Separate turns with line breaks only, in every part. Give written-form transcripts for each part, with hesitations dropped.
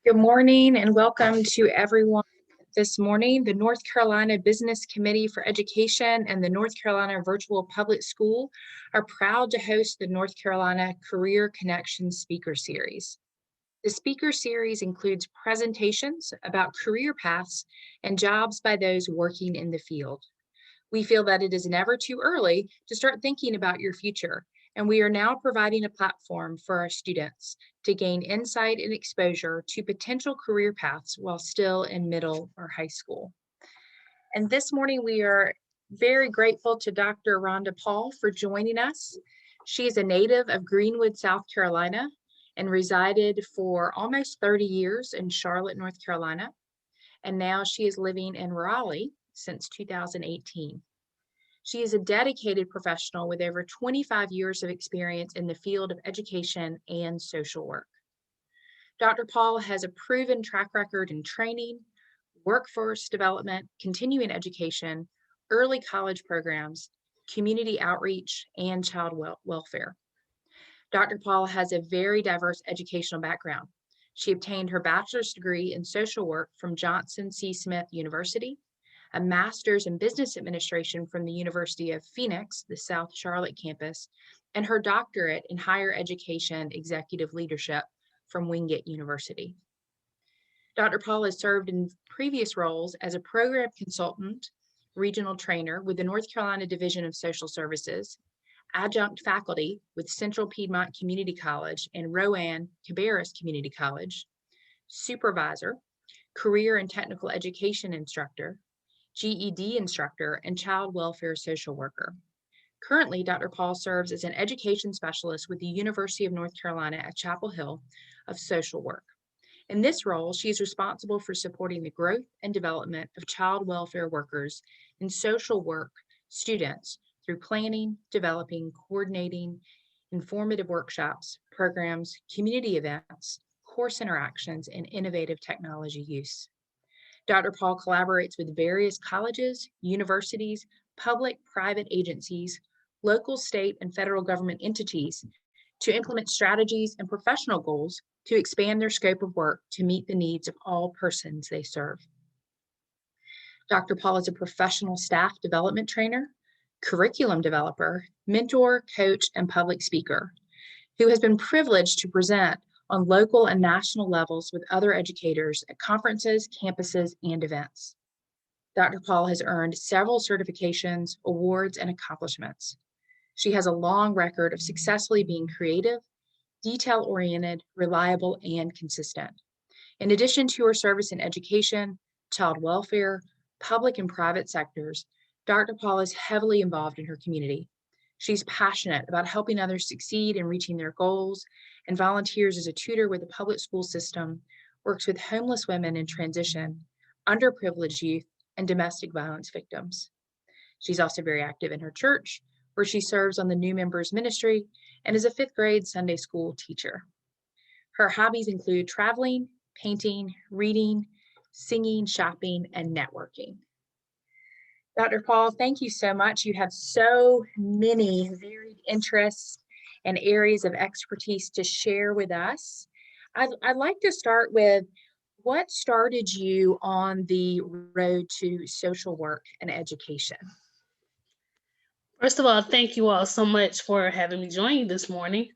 Good morning and welcome to everyone this morning. The North Carolina Business Committee for Education and the North Carolina Virtual Public School are proud to host the North Carolina Career Connections Speaker Series. The speaker series includes presentations about career paths and jobs by those working in the field. We feel that it is never too early to start thinking about your future, and we are now providing a platform for our students to gain insight and exposure to potential career paths while still in middle or high school. And this morning, we are very grateful to Dr. Rhonda Paul for joining us. She is a native of Greenwood, South Carolina, and resided for almost 30 years in Charlotte, North Carolina. And now she is living in Raleigh since 2018. She is a dedicated professional with over 25 years of experience in the field of education and social work. Dr. Paul has a proven track record in training, workforce development, continuing education, early college programs, community outreach, and child welfare. Dr. Paul has a very diverse educational background. She obtained her bachelor's degree in social work from Johnson C. Smith University, a master's in business administration from the University of Phoenix, the South Charlotte campus, and her doctorate in higher education executive leadership from Wingate University. Dr. Paul has served in previous roles as a program consultant, regional trainer with the North Carolina Division of Social Services, adjunct faculty with Central Piedmont Community College and Rowan Cabarrus Community College, supervisor, career and technical education instructor, GED instructor, and child welfare social worker. Currently, Dr. Paul serves as an education specialist with the University of North Carolina at Chapel Hill of Social Work. In this role, she is responsible for supporting the growth and development of child welfare workers and social work students through planning, developing, coordinating, informative workshops, programs, community events, course interactions, and innovative technology use. Dr. Paul collaborates with various colleges, universities, public, private agencies, local, state, and federal government entities to implement strategies and professional goals to expand their scope of work to meet the needs of all persons they serve. Dr. Paul is a professional staff development trainer, curriculum developer, mentor, coach, and public speaker who has been privileged to present on local and national levels with other educators at conferences, campuses, and events. Dr. Paul has earned several certifications, awards, and accomplishments. She has a long record of successfully being creative, detail-oriented, reliable, and consistent. In addition to her service in education, child welfare, public and private sectors, Dr. Paul is heavily involved in her community. She's passionate about helping others succeed in reaching their goals and volunteers as a tutor with the public school system, works with homeless women in transition, underprivileged youth, and domestic violence victims. She's also very active in her church, where she serves on the new members ministry and is a fifth grade Sunday school teacher. Her hobbies include traveling, painting, reading, singing, shopping, and networking. Dr. Paul, thank you so much. You have so many varied interests and areas of expertise to share with us. I'd like to start with what started you on the road to social work and education?
First of all, thank you all so much for having me join you this morning.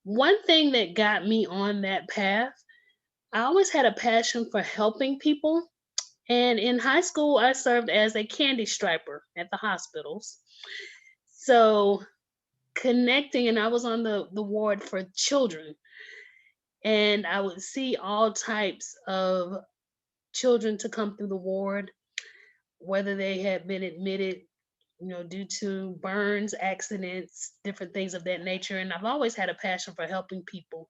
One thing that got me on that path, I always had a passion for helping people. And in high school, I served as a candy striper at the hospitals. So connecting, and I was on the ward for children. And I would see all types of children to come through the ward, whether they had been admitted due to burns, accidents, different things of that nature. And I've always had a passion for helping people.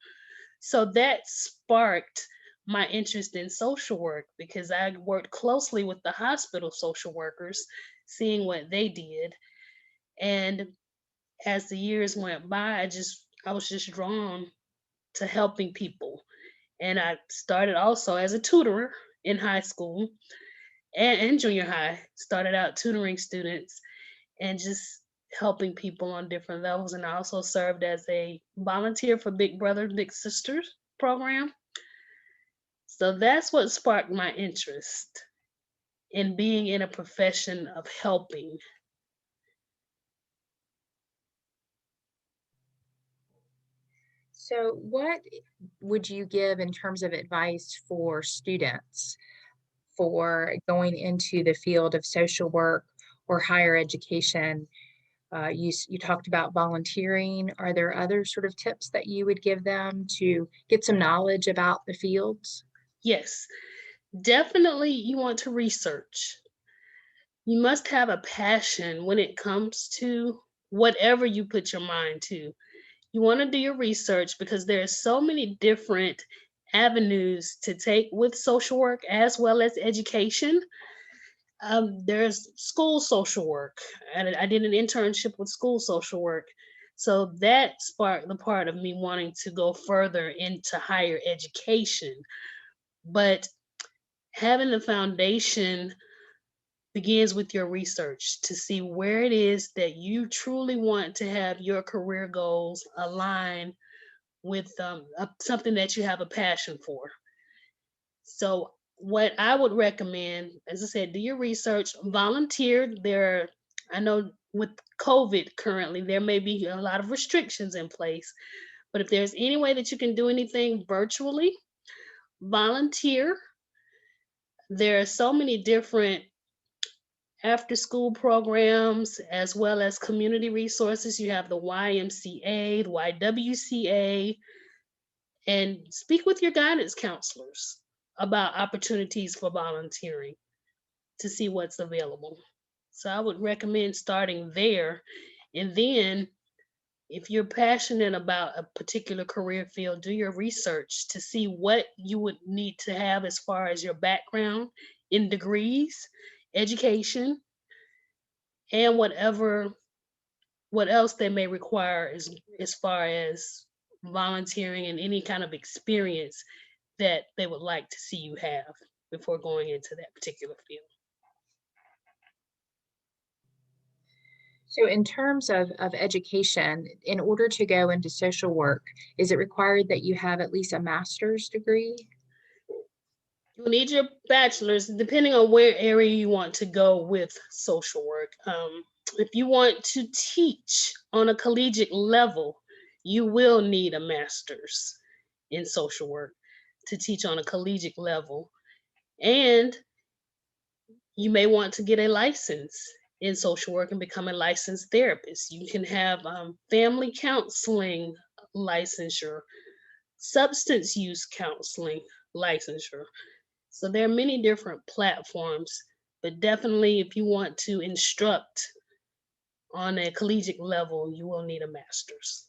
So that sparked my interest in social work because I worked closely with the hospital social workers, seeing what they did. And as the years went by, I was just drawn to helping people. And I started also as a tutor in high school and junior high, started out tutoring students and just helping people on different levels. And I also served as a volunteer for Big Brother, Big Sisters program. So that's what sparked my interest in being in a profession of helping.
So what would you give in terms of advice for students for going into the field of social work or higher education? You talked about volunteering. Are there other sort of tips that you would give them to get some knowledge about the fields?
Yes, definitely you want to research. You must have a passion when it comes to whatever you put your mind to. You want to do your research because there are so many different avenues to take with social work as well as education. There's school social work. And I did an internship with school social work. So that sparked the part of me wanting to go further into higher education. But having the foundation begins with your research to see where it is that you truly want to have your career goals align with something that you have a passion for. So, what I would recommend, as I said, do your research, volunteer. I know with COVID currently, there may be a lot of restrictions in place, but if there's any way that you can do anything virtually, volunteer. There are so many different after school programs as well as community resources. You have the YMCA, the YWCA, and speak with your guidance counselors about opportunities for volunteering to see what's available. So I would recommend starting there. And then, if you're passionate about a particular career field, do your research to see what you would need to have as far as your background in degrees, education, and what else they may require as far as volunteering and any kind of experience that they would like to see you have before going into that particular field.
So in terms of education, in order to go into social work, is it required that you have at least a master's degree?
You'll need your bachelor's depending on where area you want to go with social work. If you want to teach on a collegiate level, you will need a master's in social work to teach on a collegiate level. And you may want to get a license in social work and become a licensed therapist. You can have family counseling licensure, substance use counseling licensure. So there are many different platforms, but definitely if you want to instruct on a collegiate level, you will need a master's.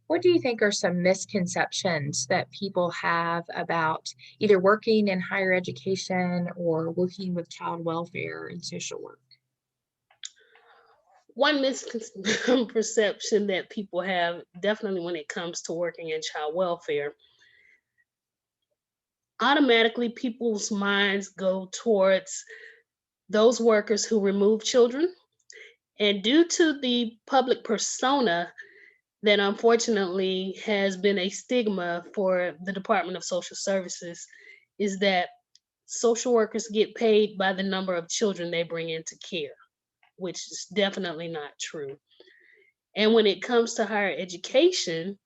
What do you think are some misconceptions that people have about either working in higher education or working with child welfare and social work?
One misconception that people have, definitely when it comes to working in child welfare, automatically people's minds go towards those workers who remove children. And due to the public persona that unfortunately has been a stigma for the Department of Social Services, is that social workers get paid by the number of children they bring into care, which is definitely not true. And when it comes to higher education,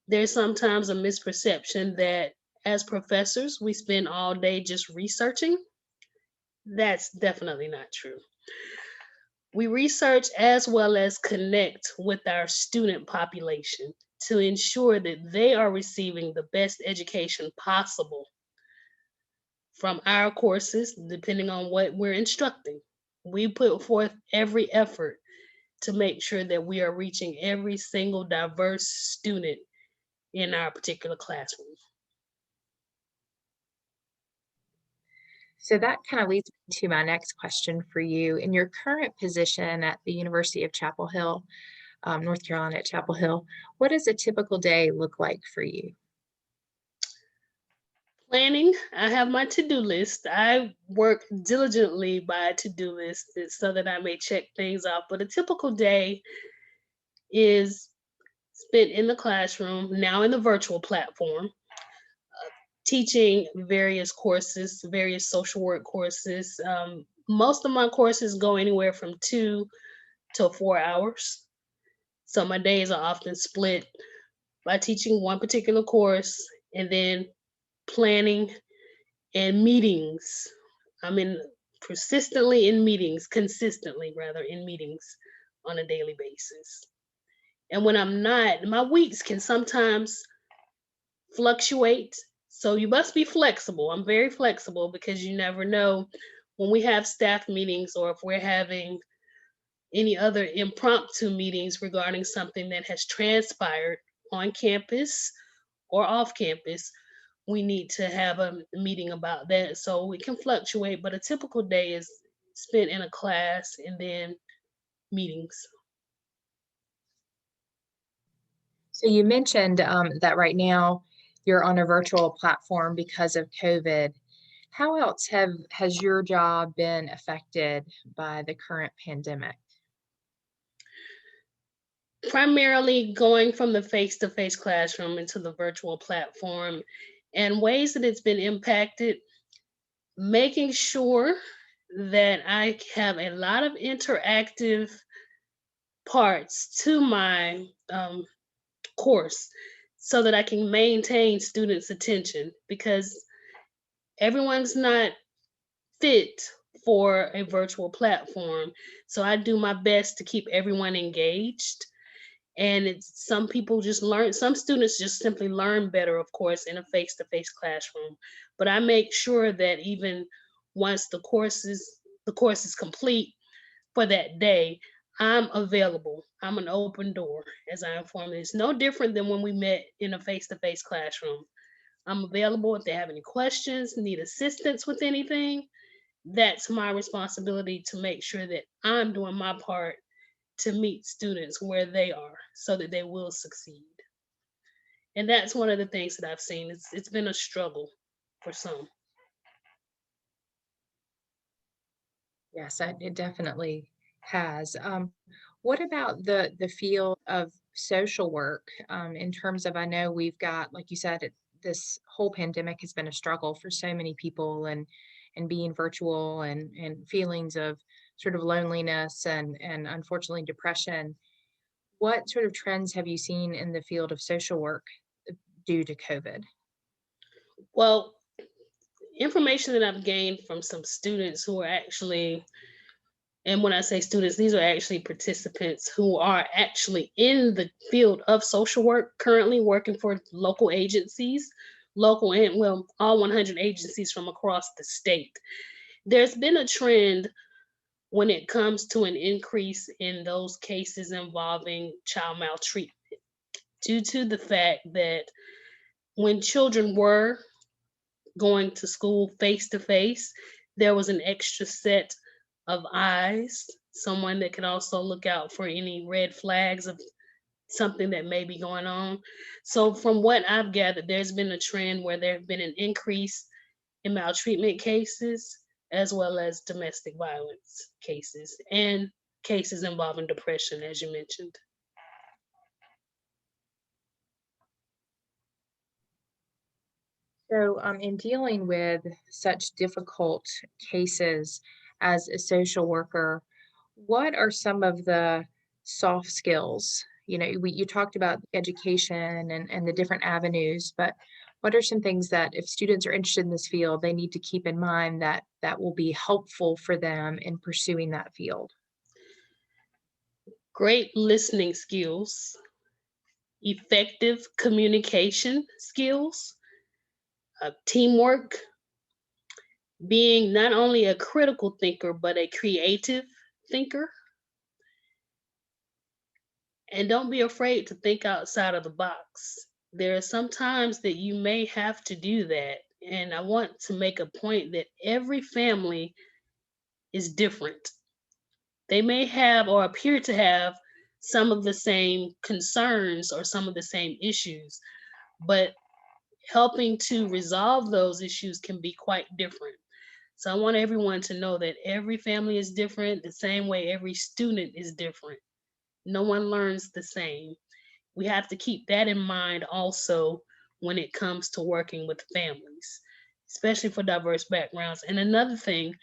there's sometimes a misperception that as professors, we spend all day just researching. That's definitely not true. We research as well as connect with our student population to ensure that they are receiving the best education possible from our courses, depending on what we're instructing. We put forth every effort to make sure that we are reaching every single diverse student in our particular classroom.
So that kind of leads me to my next question for you. In your current position at the University of Chapel Hill, North Carolina at Chapel Hill, what does a typical day look like for you?
Planning, I have my to-do list. I work diligently by a to-do list so that I may check things off. But a typical day is spent in the classroom, now in the virtual platform, teaching various courses, various social work courses. Most of my courses go anywhere from 2 to 4 hours. So my days are often split by teaching one particular course and then planning and meetings. I'm in persistently in meetings, consistently rather in meetings on a daily basis. And when I'm not, my weeks can sometimes fluctuate. So you must be flexible. I'm very flexible because you never know when we have staff meetings or if we're having any other impromptu meetings regarding something that has transpired on campus or off campus. We need to have a meeting about that. So we can fluctuate, but a typical day is spent in a class and then meetings.
So you mentioned that right now you're on a virtual platform because of COVID. How else has your job been affected by the current pandemic?
Primarily going from the face to face classroom into the virtual platform, and ways that it's been impacted, making sure that I have a lot of interactive parts to my course so that I can maintain students' attention because everyone's not fit for a virtual platform. So I do my best to keep everyone engaged. And it's some people just learn, some students just simply learn better, of course, in a face to face classroom. But I make sure that even once the course is complete for that day, I'm available. I'm an open door, as I inform you. It's no different than when we met in a face to face classroom. I'm available if they have any questions, need assistance with anything. That's my responsibility to make sure that I'm doing my part to meet students where they are so that they will succeed. And that's one of the things that I've seen. It's been a struggle for some.
Yes, it definitely has. What about the field of social work in terms of, I know we've got, like you said, this whole pandemic has been a struggle for so many people and being virtual and feelings of sort of loneliness and unfortunately depression. What sort of trends have you seen in the field of social work due to COVID?
Well, information that I've gained from some students who are actually, and when I say students, these are actually participants who are actually in the field of social work, currently working for local agencies, local and well, all 100 agencies from across the state. There's been a trend when it comes to an increase in those cases involving child maltreatment due to the fact that when children were going to school face to face, there was an extra set of eyes, someone that could also look out for any red flags of something that may be going on. So, from what I've gathered, there's been a trend where there have been an increase in maltreatment cases as well as domestic violence cases and cases involving depression, as you mentioned.
So, in dealing with such difficult cases as a social worker, what are some of the soft skills? You talked about education and the different avenues, but what are some things that if students are interested in this field, they need to keep in mind that will be helpful for them in pursuing that field?
Great listening skills, effective communication skills, teamwork, being not only a critical thinker, but a creative thinker. And don't be afraid to think outside of the box. There are some times that you may have to do that. And I want to make a point that every family is different. They may have or appear to have some of the same concerns or some of the same issues, but helping to resolve those issues can be quite different. So I want everyone to know that every family is different, the same way every student is different. No one learns the same. We have to keep that in mind also when it comes to working with families, especially for diverse backgrounds. And another thing,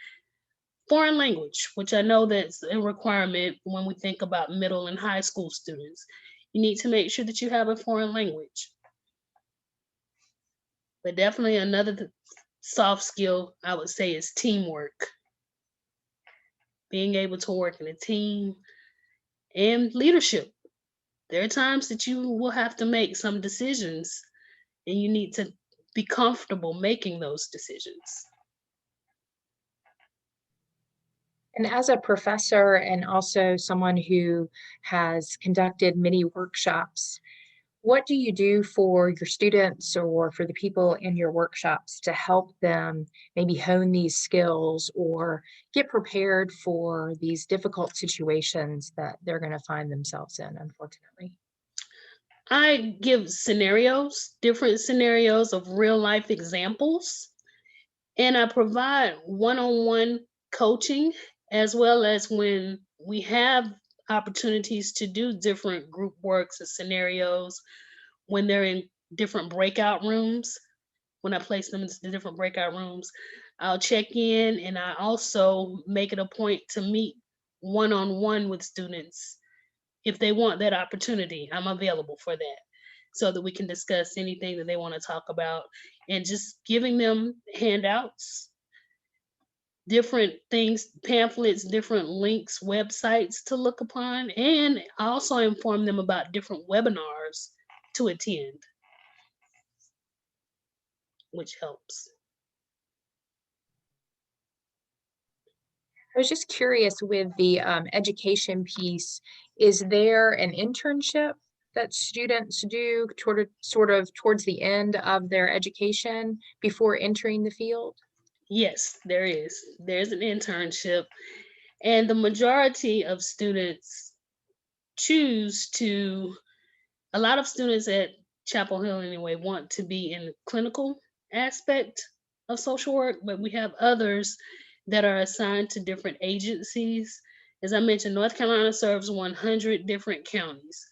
foreign language, which I know that's a requirement when we think about middle and high school students. You need to make sure that you have a foreign language. But definitely another soft skill I would say is teamwork. Being able to work in a team and leadership. There are times that you will have to make some decisions and you need to be comfortable making those decisions.
And as a professor and also someone who has conducted many workshops, what do you do for your students or for the people in your workshops to help them maybe hone these skills or get prepared for these difficult situations that they're going to find themselves in, unfortunately?
I give scenarios, different scenarios of real life examples, and I provide one on one coaching as well as when we have opportunities to do different group works and scenarios when they're in different breakout rooms. When I place them into the different breakout rooms, I'll check in and I also make it a point to meet one on one with students. If they want that opportunity, I'm available for that so that we can discuss anything that they want to talk about and just giving them handouts, different things, pamphlets, different links, websites to look upon, and I also inform them about different webinars to attend, which helps.
I was just curious with the education piece, is there an internship that students do sort of towards the end of their education before entering the field?
Yes, there is. There's an internship, and the majority of students choose to, a lot of students at Chapel Hill anyway want to be in the clinical aspect of social work, but we have others that are assigned to different agencies. As I mentioned, North Carolina serves 100 different counties.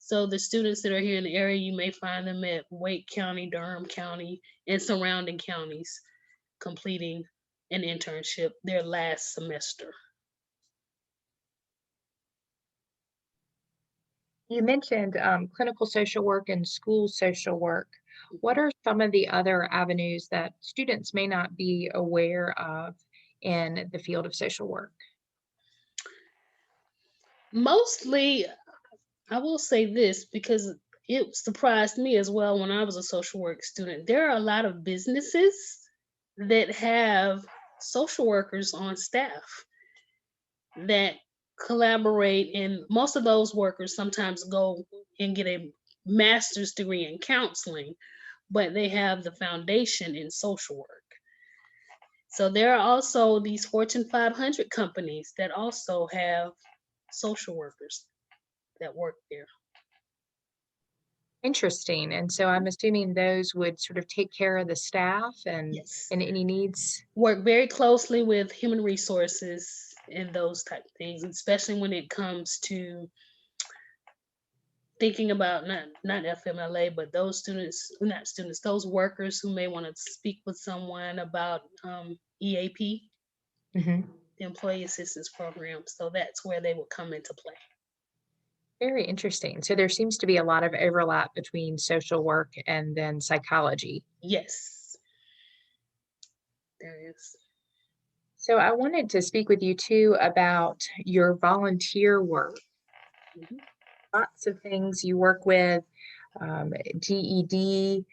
So the students that are here in the area, you may find them at Wake County, Durham County, and surrounding counties completing an internship their last semester.
You mentioned clinical social work and school social work. What are some of the other avenues that students may not be aware of in the field of social work?
Mostly, I will say this because it surprised me as well when I was a social work student. There are a lot of businesses that have social workers on staff that collaborate, and most of those workers sometimes go and get a master's degree in counseling, but they have the foundation in social work. So there are also these Fortune 500 companies that also have social workers that work there.
Interesting. And so I'm assuming those would sort of take care of the staff
Yes.
and any needs.
Work very closely with human resources and those type of things, especially when it comes to thinking about not FMLA, but those students, not students, those workers who may want to speak with someone about EAP,
Mhm.
the Employee Assistance Program. So that's where they would come into play.
Very interesting. So there seems to be a lot of overlap between social work and then psychology.
Yes, there is.
So I wanted to speak with you too about your volunteer work.
Mhm.
Lots of things you work with, GED,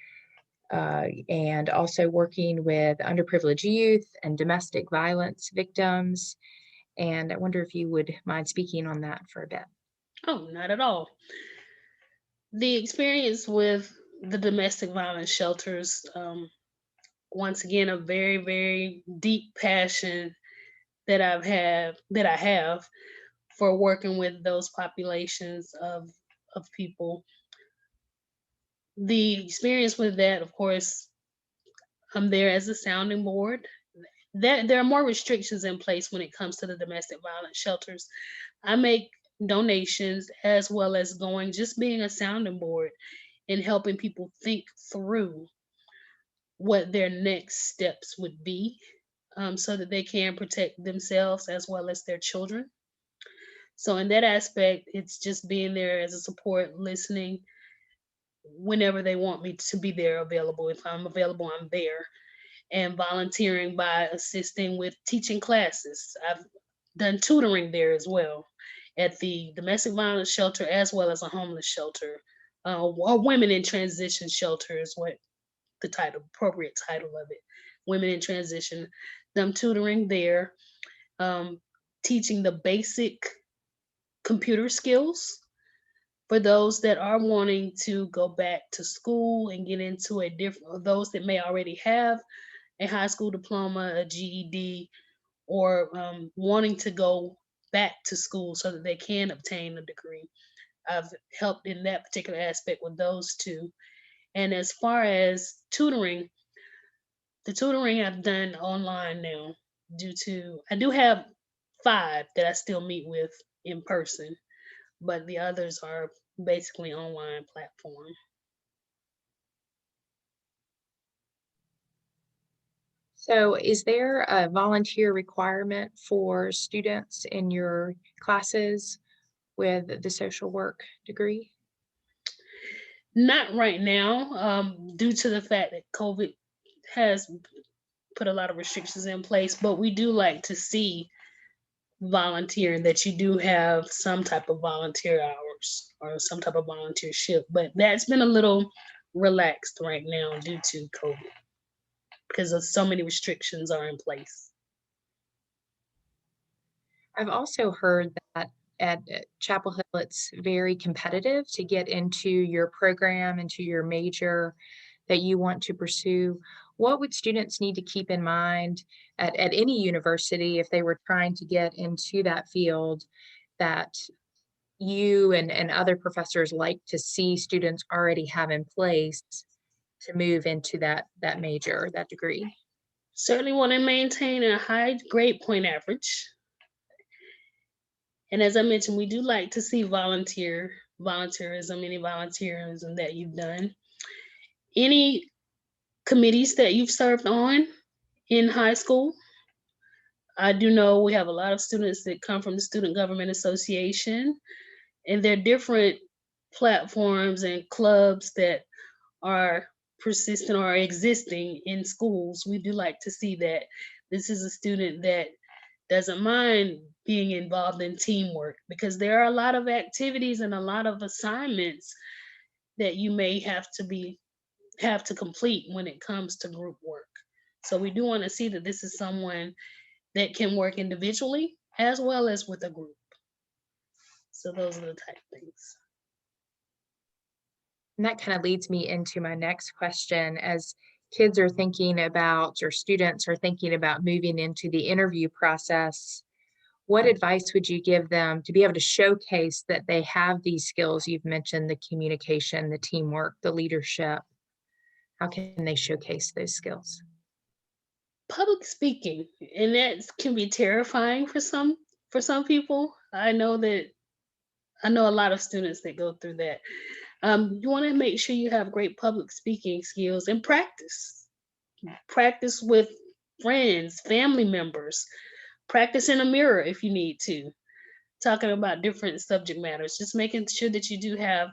and also working with underprivileged youth and domestic violence victims. And I wonder if you would mind speaking on that for a bit.
Oh, not at all. The experience with the domestic violence shelters, once again, a very, very deep passion that I have for working with those populations of people. The experience with that, of course, I'm there as a sounding board. There are more restrictions in place when it comes to the domestic violence shelters. I make donations, as well as just being a sounding board and helping people think through what their next steps would be, so that they can protect themselves as well as their children. So, in that aspect, it's just being there as a support, listening whenever they want me to be there, available. If I'm available, I'm there, and volunteering by assisting with teaching classes. I've done tutoring there as well at the domestic violence shelter as well as a homeless shelter. Or women in transition shelter is what the appropriate title of it. Women in transition. Them tutoring there, um, teaching the basic computer skills for those that are wanting to go back to school and get into a different, or those that may already have a high school diploma, a GED, or wanting to go back to school so that they can obtain a degree. I've helped in that particular aspect with those two. And as far as tutoring, the tutoring I've done online now, due to I do have 5 that I still meet with in person, but the others are basically online platform.
So is there a volunteer requirement for students in your classes with the social work degree?
Not right now, due to the fact that COVID has put a lot of restrictions in place, but we do like to see volunteering that you do have some type of volunteer hours or some type of volunteership, but that's been a little relaxed right now due to COVID because of so many restrictions are in place.
I've also heard that at Chapel Hill, it's very competitive to get into your program, into your major that you want to pursue. What would students need to keep in mind at any university if they were trying to get into that field that you and other professors like to see students already have in place to move into that major, that degree?
Certainly want to maintain a high grade point average. And as I mentioned, we do like to see volunteerism, any volunteerism that you've done. Any committees that you've served on in high school. I do know we have a lot of students that come from the Student Government Association, and there are different platforms and clubs that are persistent or existing in schools. We do like to see that this is a student that doesn't mind being involved in teamwork, because there are a lot of activities and a lot of assignments that you may have to complete when it comes to group work. So we do want to see that this is someone that can work individually as well as with a group. So those are the type of things.
And that kind of leads me into my next question. As kids are thinking about, or students are thinking about moving into the interview process, what advice would you give them to be able to showcase that they have these skills? You've mentioned the communication, the teamwork, the leadership. How can they showcase those skills?
Public speaking, and that can be terrifying for some people. I know a lot of students that go through that. You want to make sure you have great public speaking skills and practice with friends, family members, practice in a mirror if you need to, talking about different subject matters, just making sure that you do have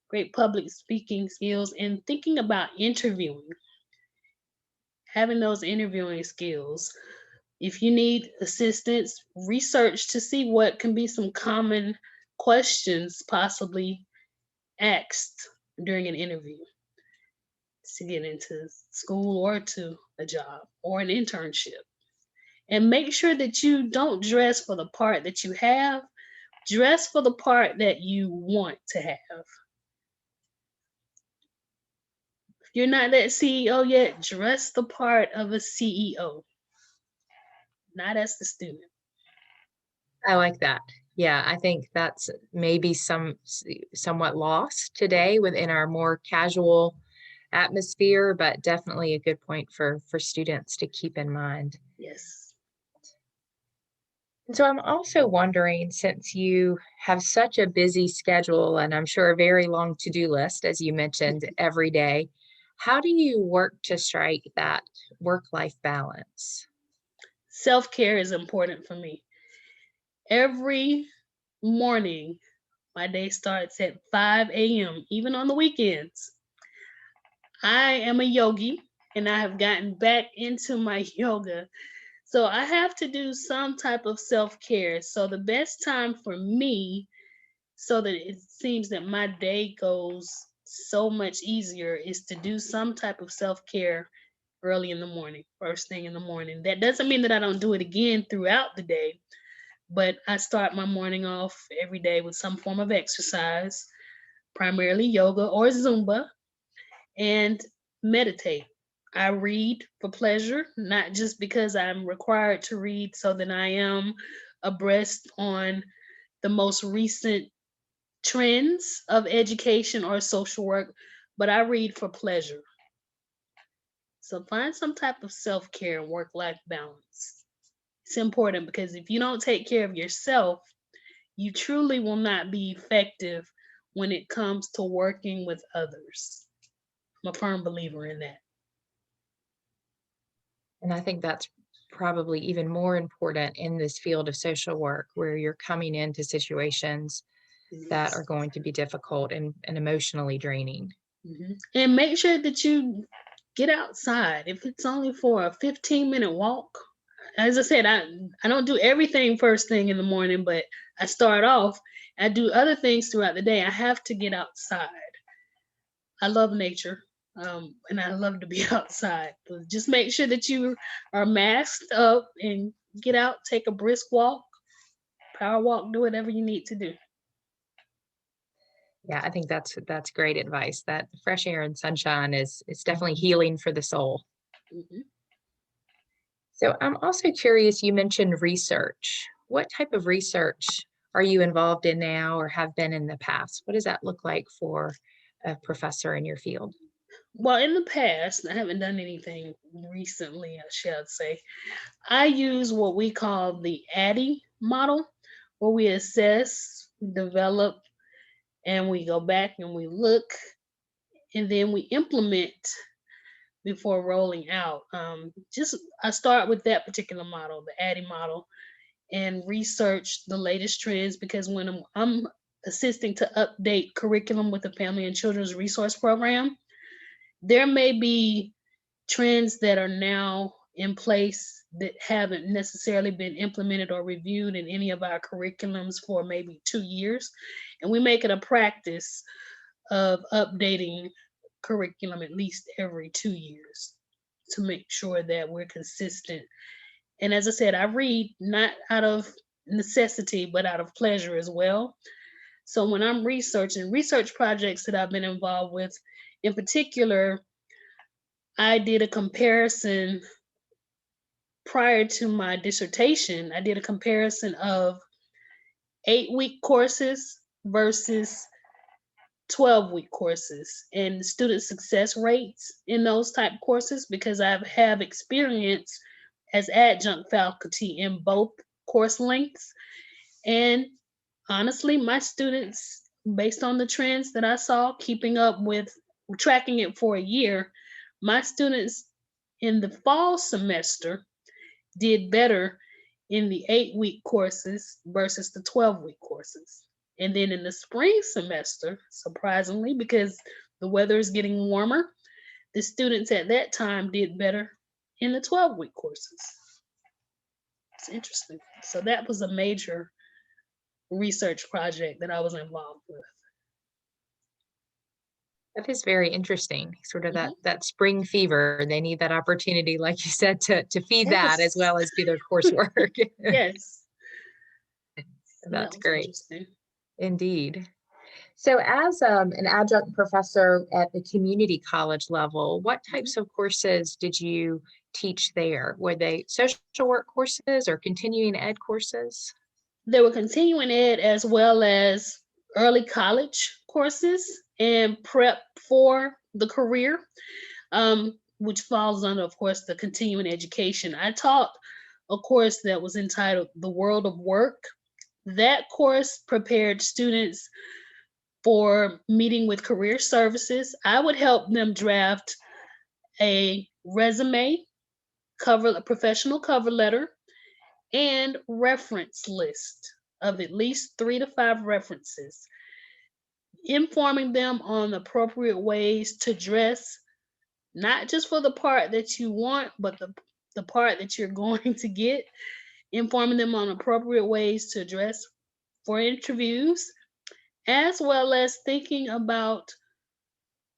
great public speaking skills and thinking about interviewing, having those interviewing skills. If you need assistance, research to see what can be some common questions possibly asked during an interview to get into school or to a job or an internship. And make sure that you don't dress for the part that you have, dress for the part that you want to have. If you're not that CEO yet, dress the part of a CEO, not as the student.
I like that. Yeah, I think that's maybe somewhat lost today within our more casual atmosphere, but definitely a good point for students to keep in mind.
Yes.
And so I'm also wondering, since you have such a busy schedule and I'm sure a very long to-do list, as you mentioned, every day, how do you work to strike that work-life balance?
Self-care is important for me. Every morning, my day starts at 5 a.m., even on the weekends. I am a yogi and I have gotten back into my yoga. So I have to do some type of self care. So the best time for me, so that it seems that my day goes so much easier, is to do some type of self care early in the morning, first thing in the morning. That doesn't mean that I don't do it again throughout the day, but I start my morning off every day with some form of exercise, primarily yoga or Zumba, and meditate. I read for pleasure, not just because I'm required to read so that I am abreast on the most recent trends of education or social work, but I read for pleasure. So find some type of self care and work life balance. It's important because if you don't take care of yourself, you truly will not be effective when it comes to working with others. I'm a firm believer in that.
And I think that's probably even more important in this field of social work, where you're coming into situations that
Yes.
are going to be difficult and emotionally draining.
And make sure that you get outside. If it's only for a 15-minute walk, as I said, I don't do everything first thing in the morning, but I start off. I do other things throughout the day. I have to get outside. I love nature, and I love to be outside. But just make sure that you are masked up and get out, take a brisk walk, power walk, do whatever you need to do.
Yeah, I think that's great advice. That fresh air and sunshine is definitely healing for the soul.
Mhm.
So I'm also curious, you mentioned research. What type of research are you involved in now or have been in the past? What does that look like for a professor in your field?
Well, in the past, I haven't done anything recently, I shall say. I use what we call the ADDIE model, where we assess, develop, and we go back and we look, and then we implement before rolling out. Just I start with that particular model, the ADDIE model, and research the latest trends because when I'm assisting to update curriculum with the Family and Children's Resource Program, there may be trends that are now in place that haven't necessarily been implemented or reviewed in any of our curriculums for maybe 2 years. And we make it a practice of updating curriculum at least every 2 years to make sure that we're consistent. And as I said, I read not out of necessity, but out of pleasure as well. So when I'm researching research projects that I've been involved with, in particular, I did a comparison prior to my dissertation. I did a comparison of 8-week courses versus 12-week courses and student success rates in those type courses because I have experience as adjunct faculty in both course lengths. And honestly, my students, based on the trends that I saw, keeping up with tracking it for a year, my students in the fall semester did better in the 8-week courses versus the 12-week courses. And then in the spring semester, surprisingly, because the weather is getting warmer, the students at that time did better in the 12-week courses. It's interesting. So that was a major research project that I was involved with.
That is very interesting. Sort of that
Mhm.
that spring fever. They need that opportunity, like you said, to feed that as
Yes.
well as do their coursework.
Yes. So that
That's
was
great.
interesting.
Indeed. So, as an adjunct professor at the community college level, what
Mhm.
types of courses did you teach there? Were they social work courses or continuing ed courses?
There were continuing ed as well as early college courses and prep for the career, which falls under, of course, the continuing education. I taught a course that was entitled The World of Work. That course prepared students for meeting with career services. I would help them draft a resume, a professional cover letter, and reference list of at least 3 to 5 references, informing them on appropriate ways to dress, not just for the part that you want, but the part that you're going to get, informing them on appropriate ways to dress for interviews, as well as thinking about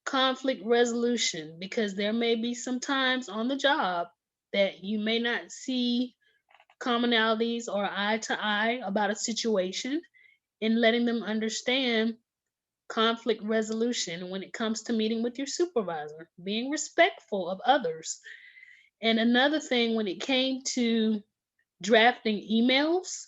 conflict resolution, because there may be some times on the job that you may not see commonalities or eye to eye about a situation, and letting them understand conflict resolution when it comes to meeting with your supervisor, being respectful of others. And another thing, when it came to drafting emails,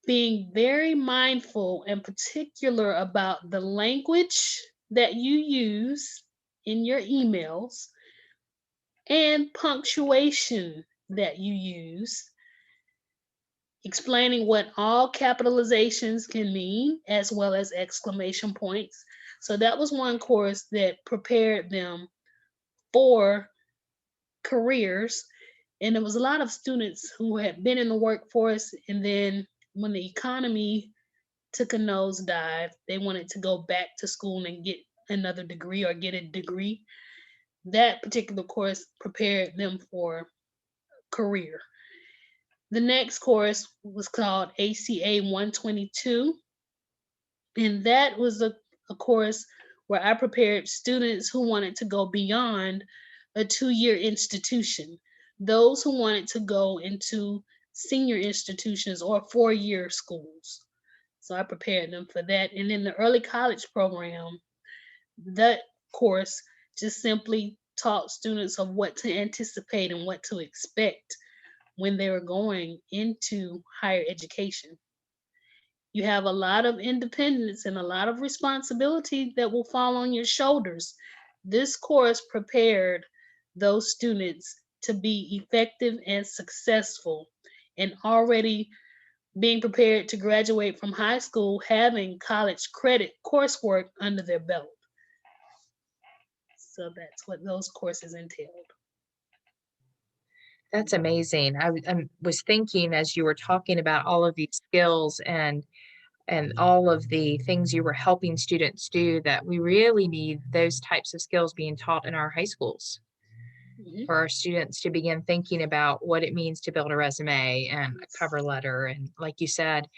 being very mindful and particular about the language that you use in your emails and punctuation that you use, explaining what all capitalizations can mean as well as exclamation points. So that was one course that prepared them for careers. And there was a lot of students who had been in the workforce, and then when the economy took a nosedive, they wanted to go back to school and get another degree or get a degree. That particular course prepared them for career. The next course was called ACA 122, and that was a course where I prepared students who wanted to go beyond a 2-year institution, those who wanted to go into senior institutions or 4-year schools. So I prepared them for that. And in the early college program, that course just simply taught students of what to anticipate and what to expect when they were going into higher education. You have a lot of independence and a lot of responsibility that will fall on your shoulders. This course prepared those students to be effective and successful, and already being prepared to graduate from high school having college credit coursework under their belt. So that's what those courses entailed.
That's amazing. I was thinking as you were talking about all of these skills and all of the things you were helping students do, that we really need those types of skills being taught in our high schools
Mhm.
for our students to begin thinking about what it means to build a resume and a cover letter. And like you said,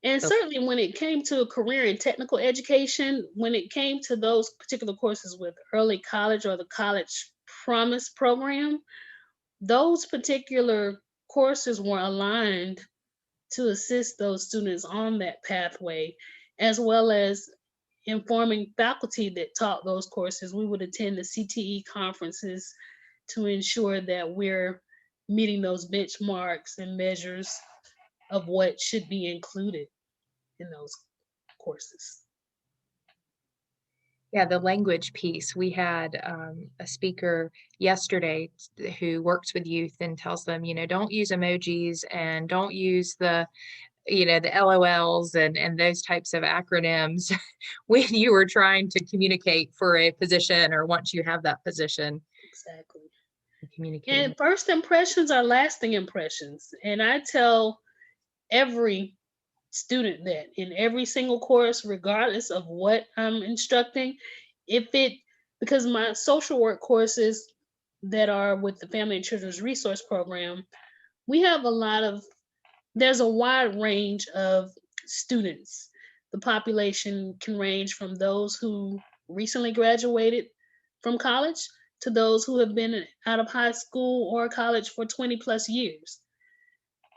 And
the
certainly when it came to a career in technical education, when it came to those particular courses with early college or the college promise program, those particular courses were aligned to assist those students on that pathway, as well as informing faculty that taught those courses. We would attend the CTE conferences to ensure that we're meeting those benchmarks and measures of what should be included in those courses.
Yeah, the language piece. We had a speaker yesterday who works with youth and tells them, don't use emojis and don't use the LOLs and those types of acronyms when you were trying to communicate for a position or once you have that position,
Exactly.
communicating.
And first impressions are lasting impressions. And I tell every student that in every single course, regardless of what I'm instructing, if it, because my social work courses that are with the Family and Children's Resource Program, we have there's a wide range of students. The population can range from those who recently graduated from college to those who have been out of high school or college for 20 plus years.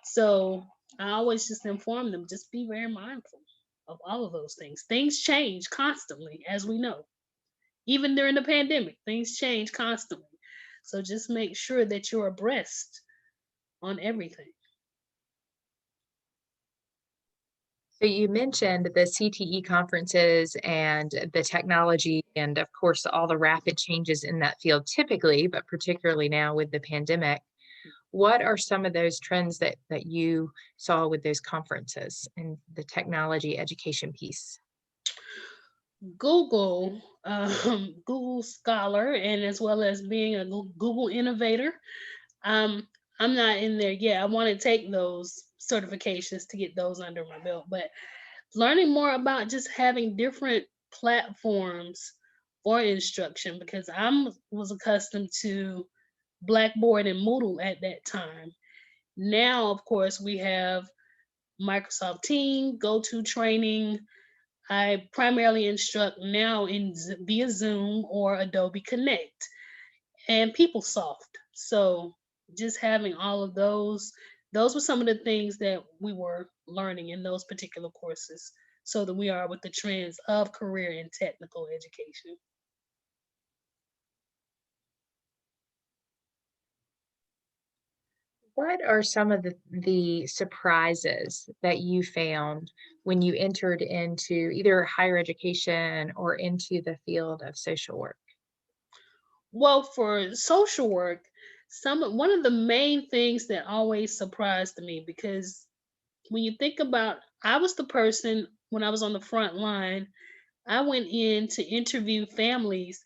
So I always just inform them, just be very mindful of all of those things. Things change constantly, as we know. Even during the pandemic, things change constantly. So just make sure that you're abreast on everything.
So you mentioned the CTE conferences and the technology, and of course, all the rapid changes in that field typically, but particularly now with the pandemic. What are some of those trends that you saw with those conferences and the technology education piece?
Google, Google Scholar, and as well as being a Google innovator. Um, I'm not in there yet. I want to take those certifications to get those under my belt, but learning more about just having different platforms for instruction because was accustomed to Blackboard and Moodle at that time. Now, of course, we have Microsoft Team, GoTo Training. I primarily instruct now in via Zoom or Adobe Connect and PeopleSoft. So just having all of those were some of the things that we were learning in those particular courses so that we are with the trends of career and technical education.
What are some of the surprises that you found when you entered into either higher education or into the field of social work?
Well, for social work, one of the main things that always surprised me because when you think about I was the person when I was on the front line, I went in to interview families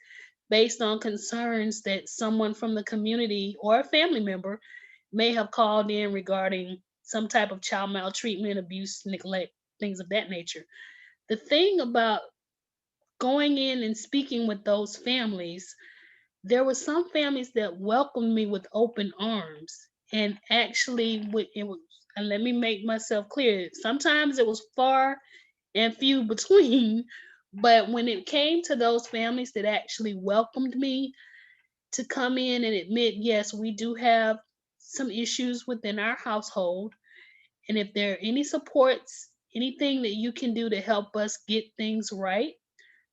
based on concerns that someone from the community or a family member may have called in regarding some type of child maltreatment, abuse, neglect, things of that nature. The thing about going in and speaking with those families, there were some families that welcomed me with open arms and actually it was, and let me make myself clear, sometimes it was far and few between. But when it came to those families that actually welcomed me to come in and admit, yes, we do have some issues within our household. And if there are any supports, anything that you can do to help us get things right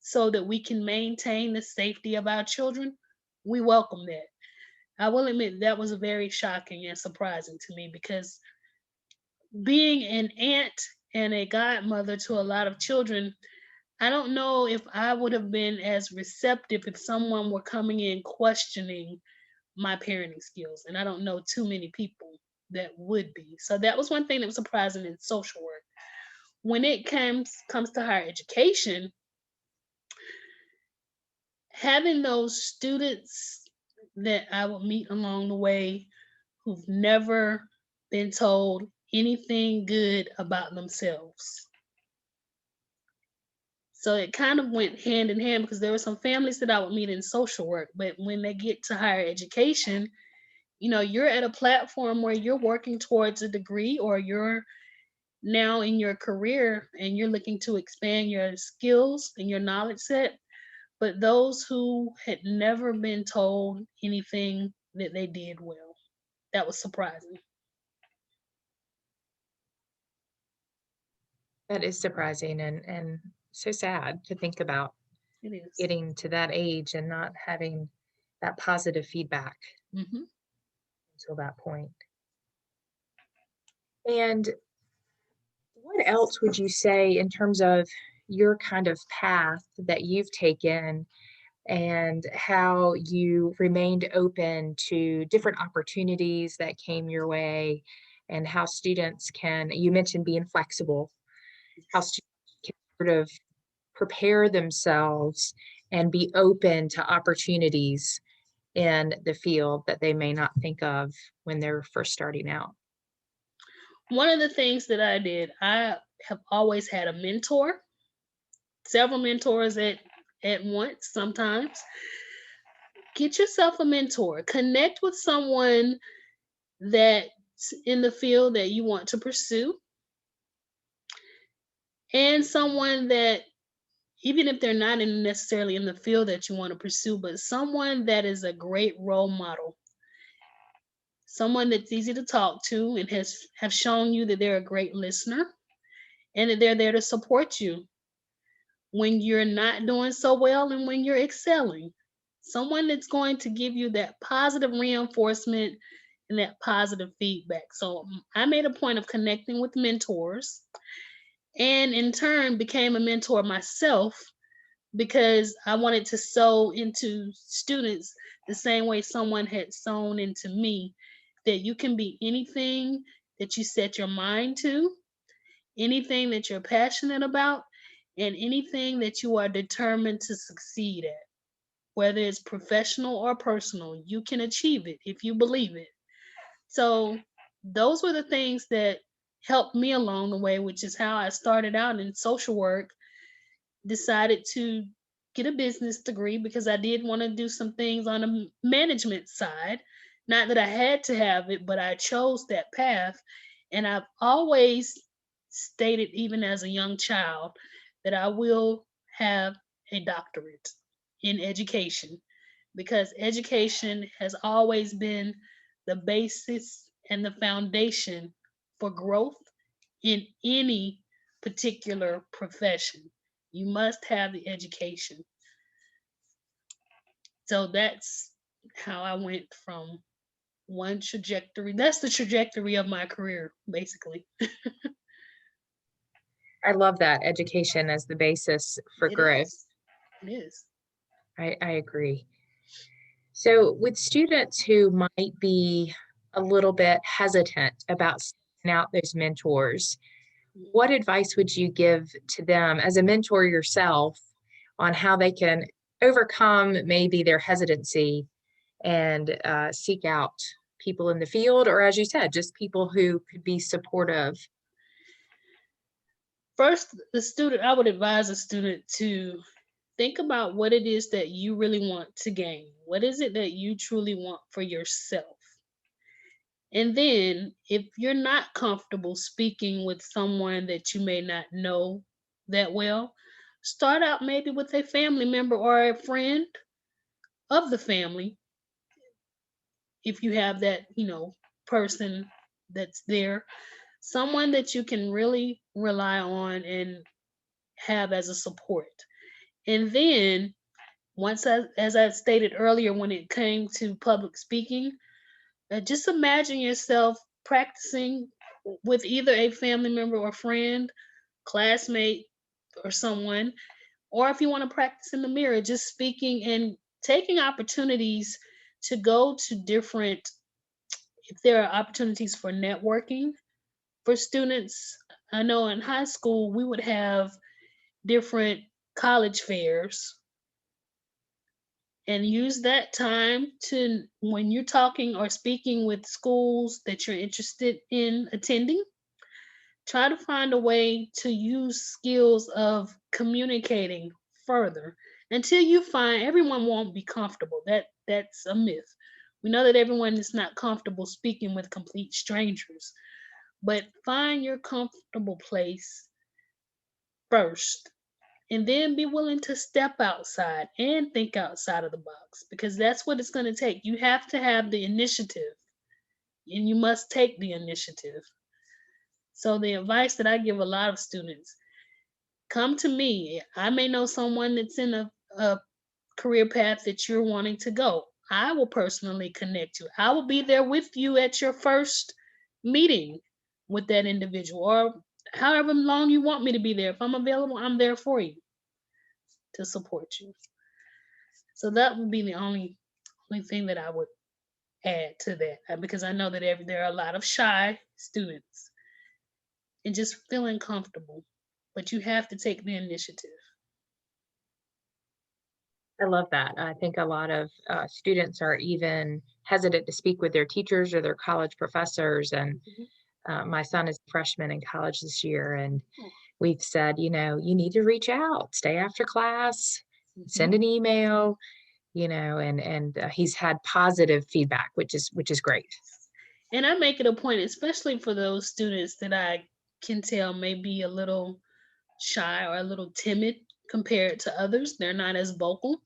so that we can maintain the safety of our children, we welcome that. I will admit that was very shocking and surprising to me because being an aunt and a godmother to a lot of children, I don't know if I would have been as receptive if someone were coming in questioning my parenting skills. And I don't know too many people that would be. So that was one thing that was surprising in social work. When it comes to higher education, having those students that I would meet along the way who've never been told anything good about themselves. So it kind of went hand in hand because there were some families that I would meet in social work, but when they get to higher education, you're at a platform where you're working towards a degree or you're now in your career and you're looking to expand your skills and your knowledge set. But those who had never been told anything that they did well, that was surprising.
That is surprising and so sad to think about
It is.
getting to that age and not having that positive feedback
Hmm.
until that point. And what else would you say in terms of your kind of path that you've taken and how you remained open to different opportunities that came your way and how students can, you mentioned being flexible, how students can sort of prepare themselves and be open to opportunities in the field that they may not think of when they're first starting out.
One of the things that I did, I have always had a mentor, several mentors at once sometimes. Get yourself a mentor. Connect with someone that's in the field that you want to pursue and someone that even if they're not necessarily in the field that you want to pursue, but someone that is a great role model, someone that's easy to talk to and have shown you that they're a great listener and that they're there to support you when you're not doing so well and when you're excelling. Someone that's going to give you that positive reinforcement and that positive feedback. So I made a point of connecting with mentors and in turn became a mentor myself because I wanted to sow into students the same way someone had sown into me that you can be anything that you set your mind to, anything that you're passionate about, and anything that you are determined to succeed at. Whether it's professional or personal, you can achieve it if you believe it. So, those were the things that helped me along the way, which is how I started out in social work. Decided to get a business degree because I did want to do some things on the management side. Not that I had to have it, but I chose that path. And I've always stated, even as a young child, that I will have a doctorate in education because education has always been the basis and the foundation for growth in any particular profession. You must have the education. So that's how I went from one trajectory. That's the trajectory of my career, basically.
I love that education as the basis for
It
growth.
is. It is.
I agree. So with students who might be a little bit hesitant about seeking out those mentors, what advice would you give to them as a mentor yourself on how they can overcome maybe their hesitancy and seek out people in the field, or as you said, just people who could be supportive?
First, I would advise a student to think about what it is that you really want to gain. What is it that you truly want for yourself? And then, if you're not comfortable speaking with someone that you may not know that well, start out maybe with a family member or a friend of the family if you have that, person that's there, someone that you can really rely on and have as a support. And then, as I stated earlier, when it came to public speaking, just imagine yourself practicing with either a family member or friend, classmate, or someone, or if you want to practice in the mirror, just speaking and taking opportunities to go to different, if there are opportunities for networking for students. I know in high school we would have different college fairs and use that time to, when you're talking or speaking with schools that you're interested in attending, try to find a way to use skills of communicating further until you find everyone won't be comfortable. That's a myth. We know that everyone is not comfortable speaking with complete strangers, but find your comfortable place first and then be willing to step outside and think outside of the box because that's what it's going to take. You have to have the initiative and you must take the initiative. So, the advice that I give a lot of students, come to me. I may know someone that's in a career path that you're wanting to go. I will personally connect you. I will be there with you at your first meeting with that individual or however long you want me to be there. If I'm available, I'm there for you to support you. So that would be the only thing that I would add to that because I know that there are a lot of shy students and just feeling comfortable, but you have to take the initiative.
I love that. I think a lot of students are even hesitant to speak with their teachers or their college professors. And
Mhm.
my son is a freshman in college this year, and
Oh,
we've said, you need to reach out, stay after class,
mhm.
send an email, and he's had positive feedback, which is great.
And I make it a point, especially for those students that I can tell may be a little shy or a little timid compared to others. They're not as vocal.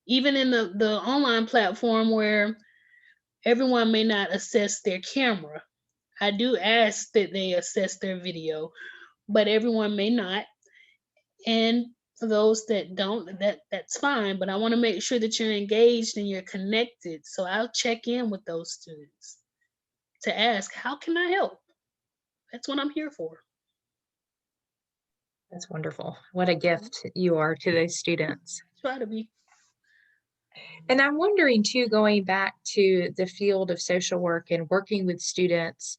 Even in the online platform where everyone may not assess their camera, I do ask that they assess their video, but everyone may not. And for those that don't, that's fine. But I want to make sure that you're engaged and you're connected. So I'll check in with those students to ask, how can I help? That's what I'm here for.
That's wonderful. What a gift you are to those students.
Try to be.
And I'm wondering too, going back to the field of social work and working with students,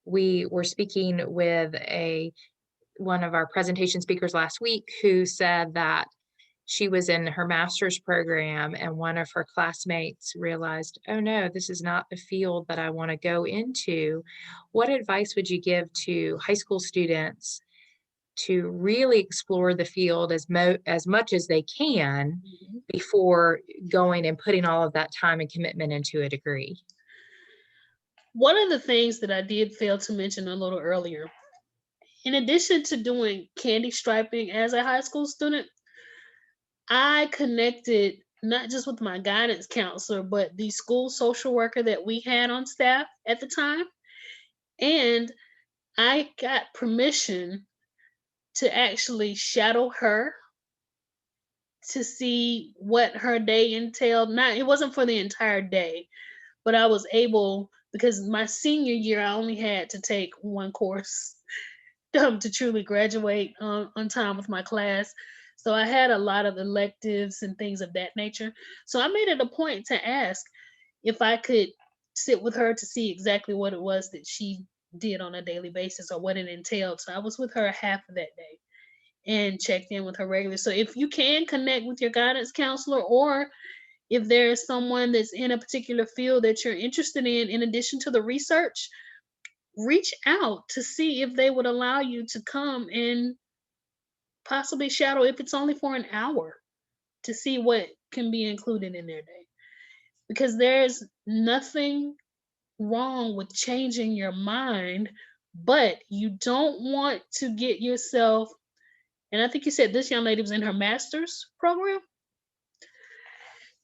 we were speaking with one of our presentation speakers last week who said that she was in her master's program and one of her classmates realized, oh no, this is not the field that I want to go into. What advice would you give to high school students to really explore the field as much as they can
Mhm.
before going and putting all of that time and commitment into a degree?
One of the things that I did fail to mention a little earlier, in addition to doing candy striping as a high school student, I connected not just with my guidance counselor, but the school social worker that we had on staff at the time. And I got permission to actually shadow her to see what her day entailed. Not, it wasn't for the entire day, but I was able, because my senior year I only had to take one course to truly graduate on time with my class. So I had a lot of electives and things of that nature. So I made it a point to ask if I could sit with her to see exactly what it was that she did on a daily basis or what it entailed. So I was with her half of that day and checked in with her regularly. So if you can connect with your guidance counselor, or if there's someone that's in a particular field that you're interested in addition to the research, reach out to see if they would allow you to come and possibly shadow, if it's only for an hour, to see what can be included in their day. Because there's nothing wrong with changing your mind, but you don't want to get yourself, and I think you said this young lady was in her master's program.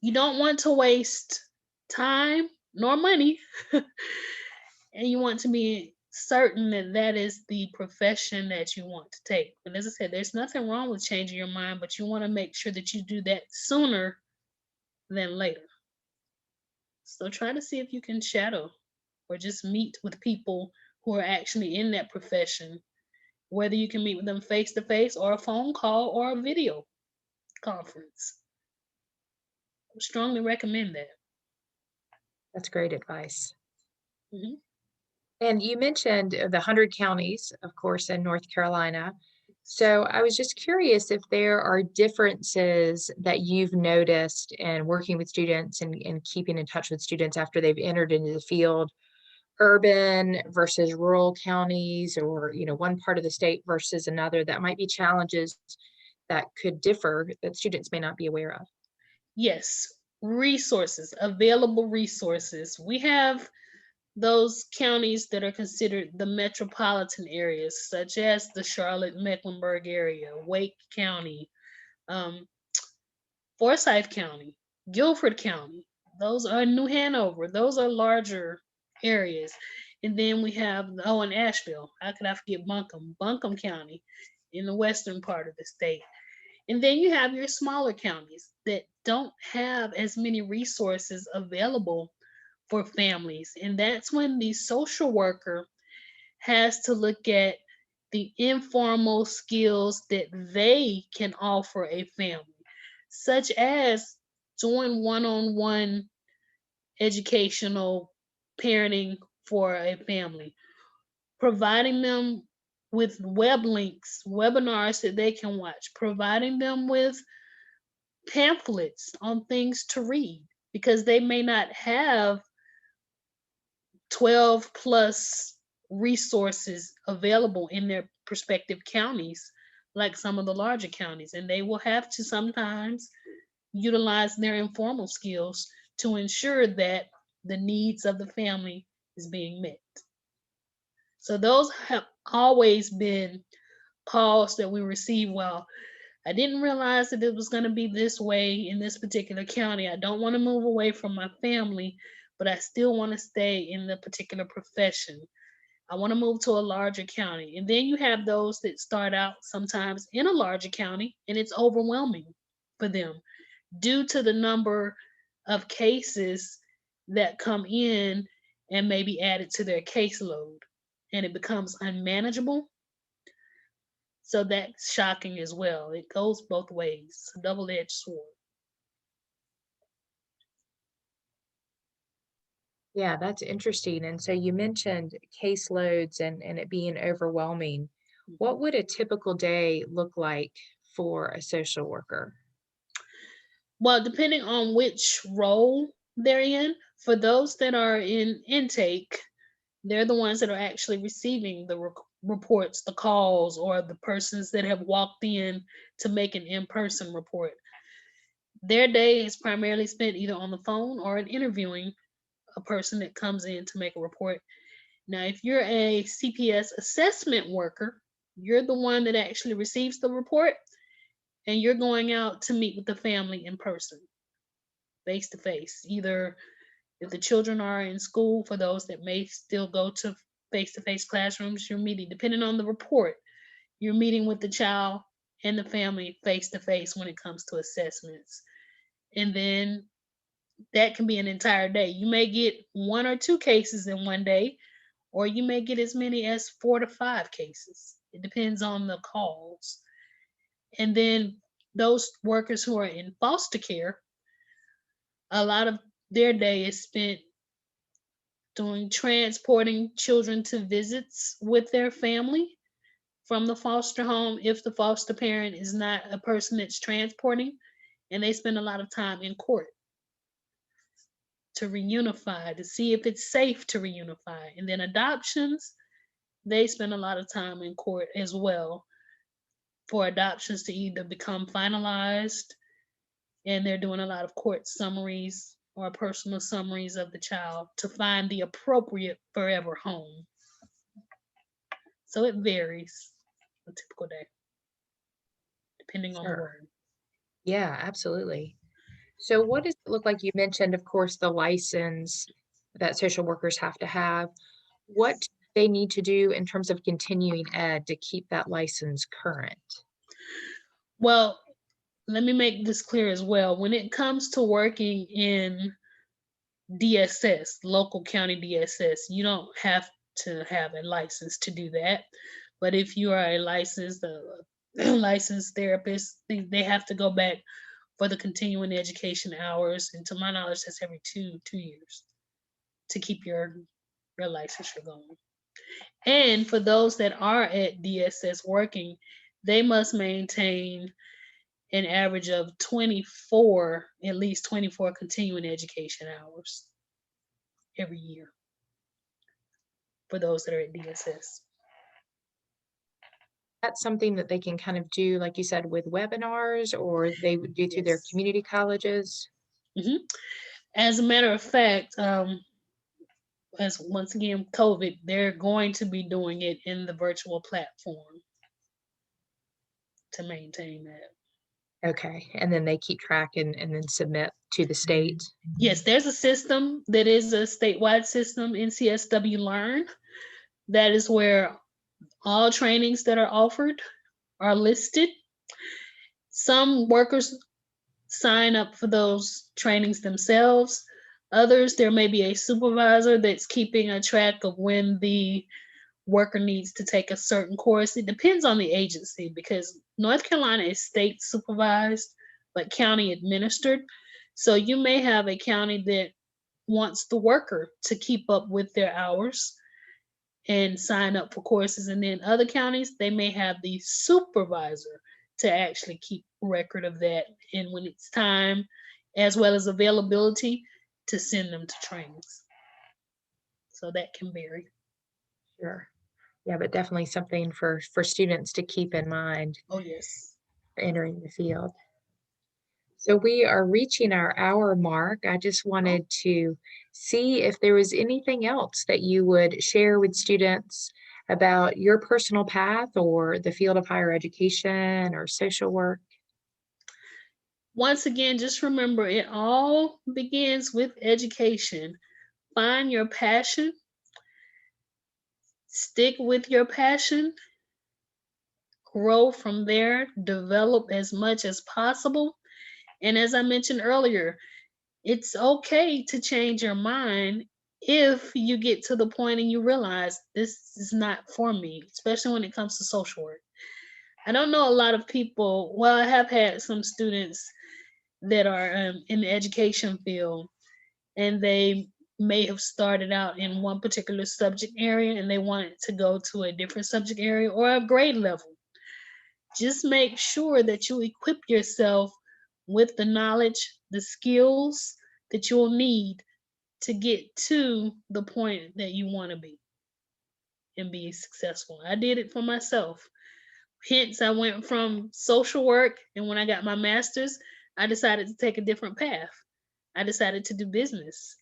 You don't want to waste time nor money, and you want to be certain that that is the profession that you want to take. And as I said, there's nothing wrong with changing your mind, but you want to make sure that you do that sooner than later. So try to see if you can shadow or just meet with people who are actually in that profession, whether you can meet with them face to face or a phone call or a video conference. I would strongly recommend that.
That's great advice.
Mhm.
And you mentioned the 100 counties, of course, in North Carolina. So I was just curious if there are differences that you've noticed in working with students and keeping in touch with students after they've entered into the field, urban versus rural counties, or, one part of the state versus another, that might be challenges that could differ that students may not be aware of.
Yes, resources, available resources. We have those counties that are considered the metropolitan areas, such as the Charlotte Mecklenburg area, Wake County, um, Forsyth County, Guilford County. Those are New Hanover. Those are larger areas. And then we have, oh, in Asheville. How could I forget Buncombe? Buncombe County in the western part of the state. And then you have your smaller counties that don't have as many resources available for families. And that's when the social worker has to look at the informal skills that they can offer a family, such as doing one on one educational parenting for a family, providing them with web links, webinars that they can watch, providing them with pamphlets on things to read, because they may not have 12 plus resources available in their prospective counties like some of the larger counties, and they will have to sometimes utilize their informal skills to ensure that the needs of the family is being met. So those have always been calls that we receive. Well, I didn't realize that it was going to be this way in this particular county. I don't want to move away from my family, but I still want to stay in the particular profession. I want to move to a larger county. And then you have those that start out sometimes in a larger county and it's overwhelming for them due to the number of cases that come in and may be added to their caseload, and it becomes unmanageable. So that's shocking as well. It goes both ways, a double edged sword.
Yeah, that's interesting. And so you mentioned caseloads and it being overwhelming.
Mhm.
What would a typical day look like for a social worker?
Well, depending on which role they're in, for those that are in intake, they're the ones that are actually receiving the reports, the calls, or the persons that have walked in to make an in-person report. Their day is primarily spent either on the phone or in interviewing a person that comes in to make a report. Now, if you're a CPS assessment worker, you're the one that actually receives the report and you're going out to meet with the family in person, face to face. Either if the children are in school, for those that may still go to face classrooms, you're meeting, depending on the report, you're meeting with the child and the family face to face when it comes to assessments. And then that can be an entire day. You may get one or two cases in one day, or you may get as many as 4 to 5 cases. It depends on the calls. And then those workers who are in foster care, a lot of their day is spent doing transporting children to visits with their family from the foster home if the foster parent is not a person that's transporting, and they spend a lot of time in court to reunify, to see if it's safe to reunify. And then adoptions, they spend a lot of time in court as well for adoptions to either become finalized, and they're doing a lot of court summaries or personal summaries of the child to find the appropriate forever home. So it varies a typical day depending on the
Sure.
role.
Yeah, absolutely. So what does it look like? You mentioned, of course, the license that social workers have to have. What
Yes.
do they need to do in terms of continuing ed to keep that license current?
Well, let me make this clear as well. When it comes to working in DSS, local county DSS, you don't have to have a license to do that. But if you are a licensed licensed therapist, they have to go back for the continuing education hours. And to my knowledge, that's every two years to keep your licensure going. And for those that are at DSS working, they must maintain an average of 24, at least 24 continuing education hours every year for those that are at DSS.
That's something that they can kind of do, like you said, with webinars or they would do through their
Yes.
community colleges?
hmm As a matter of fact, as once again COVID, they're going to be doing it in the virtual platform to maintain that.
Okay, and then they keep track and then submit to the state?
Yes, there's a system that is a statewide system, NCSW Learn. That is where all trainings that are offered are listed. Some workers sign up for those trainings themselves. Others, there may be a supervisor that's keeping a track of when the worker needs to take a certain course. It depends on the agency because North Carolina is state supervised but county administered. So you may have a county that wants the worker to keep up with their hours and sign up for courses. And then other counties, they may have the supervisor to actually keep record of that. And when it's time, as well as availability, to send them to trainings. So that can vary.
Sure. Yeah, but definitely something for students to keep in mind
Oh, yes.
for entering the field. So we are reaching our hour mark. I just
Oh,
wanted to see if there was anything else that you would share with students about your personal path or the field of higher education or social work.
once again, just remember it all begins with education. Find your passion, stick with your passion, grow from there, develop as much as possible. And as I mentioned earlier, it's okay to change your mind if you get to the point and you realize this is not for me, especially when it comes to social work. I don't know a lot of people, well, I have had some students that are in the education field, and they may have started out in one particular subject area and they wanted to go to a different subject area or a grade level. Just make sure that you equip yourself with the knowledge, the skills that you'll need to get to the point that you want to be and be successful. I did it for myself. Hence, I went from social work, and when I got my master's, I decided to take a different path. I decided to do business.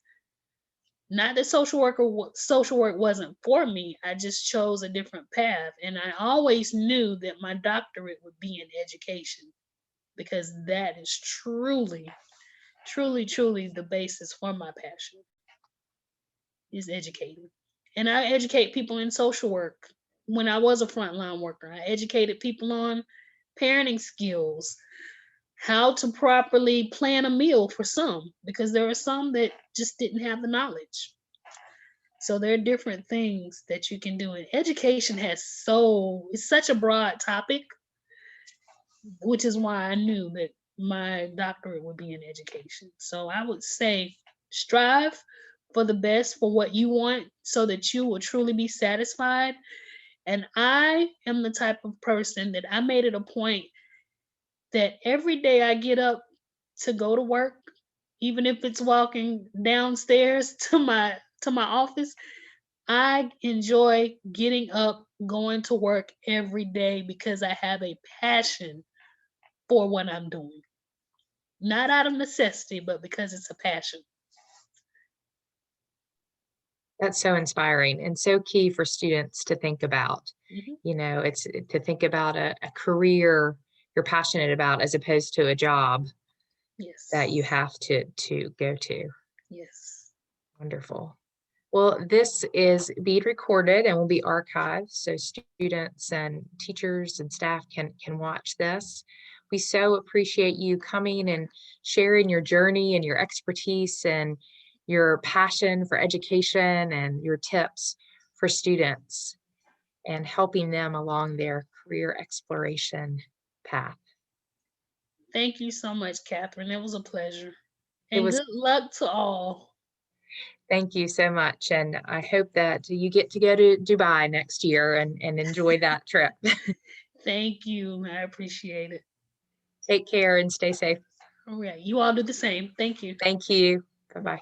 Not that social work wasn't for me. I just chose a different path, and I always knew that my doctorate would be in education because that is truly, truly, truly the basis for my passion is educating. And I educate people in social work. When I was a frontline worker, I educated people on parenting skills, how to properly plan a meal for some, because there are some that just didn't have the knowledge. So there are different things that you can do. And education it's such a broad topic, which is why I knew that my doctorate would be in education. So I would say strive for the best for what you want so that you will truly be satisfied. And I am the type of person that I made it a point that every day I get up to go to work, even if it's walking downstairs to my office, I enjoy getting up, going to work every day because I have a passion for what I'm doing. Not out of necessity, but because it's a passion.
That's so inspiring and so key for students to think about.
Mhm.
It's to think about a career you're passionate about as opposed to a job
Yes.
that you have to go to.
Yes.
Wonderful. Well, this is being recorded and will be archived, so students and teachers and staff can watch this. We so appreciate you coming and sharing your journey and your expertise and your passion for education and your tips for students and helping them along their career exploration path.
Thank you so much, Catherine. It was a pleasure.
It
And
was,
good luck to all.
thank you so much. And I hope that you get to go to Dubai next year and enjoy that trip.
Thank you. I appreciate it.
Take care and stay safe.
All right. You all do the same. Thank you.
Thank you. Bye-bye.